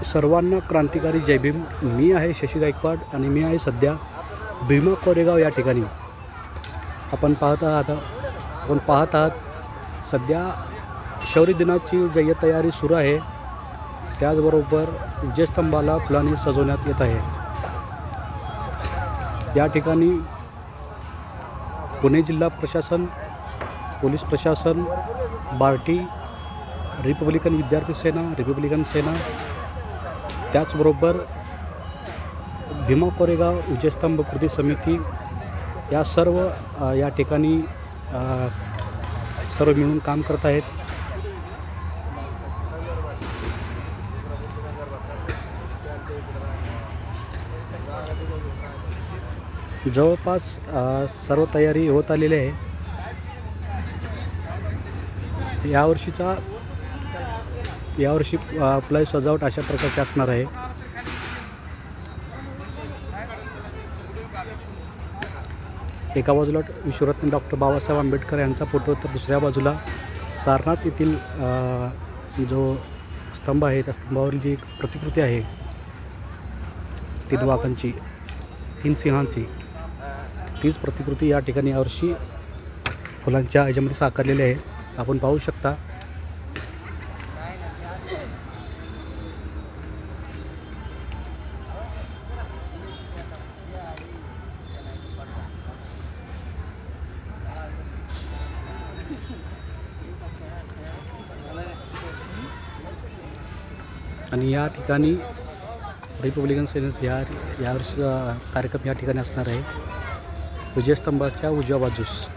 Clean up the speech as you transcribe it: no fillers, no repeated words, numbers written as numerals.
सर्वांना क्रांतिकारी जय भीम. मी आहे शशी गायकवाड आणि मी आहे सध्या भीमा कोरेगाव या ठिकाणी. आपण पाहत आहात सध्या शौर्य दिनाची जय्यत तयारी सुरू आहे. त्याचबरोबर विजयस्तंभाला फुलांनी सजवण्यात येत आहे. या ठिकाणी पुणे जिल्हा प्रशासन, पोलीस प्रशासन, बार्टी, रिपब्लिकन विद्यार्थी सेना, रिपब्लिकन सेना, त्याचबरोबर भीमा कोरेगाव विजयस्तंभ कृती समिती या सर्व या ठिकाणी सर्व मिळून काम करत आहेत. जवळपास सर्व तयारी होत आलेली आहे. यावर्षी आपली सजावट अशा प्रकारची असणार आहे. एका बाजूला विश्वरत्न डॉक्टर बाबासाहेब आंबेडकर यांचा फोटो, तर दुसऱ्या बाजूला सारनाथ येथील जो स्तंभ आहे त्या स्तंभावरील जी एक प्रतिकृती आहे 3 वाघांची, 3 सिंहांची, तीच प्रतिकृती या ठिकाणी यावर्षी फुलांच्या ह्याच्यामध्ये साकारलेली आहे. आपण पाहू शकता. आणि या ठिकाणी रिपब्लिकन सेनेचा यावर्षीचा कार्यक्रम या ठिकाणी असणार आहे विजयस्तंभाच्या उजव्या बाजूस.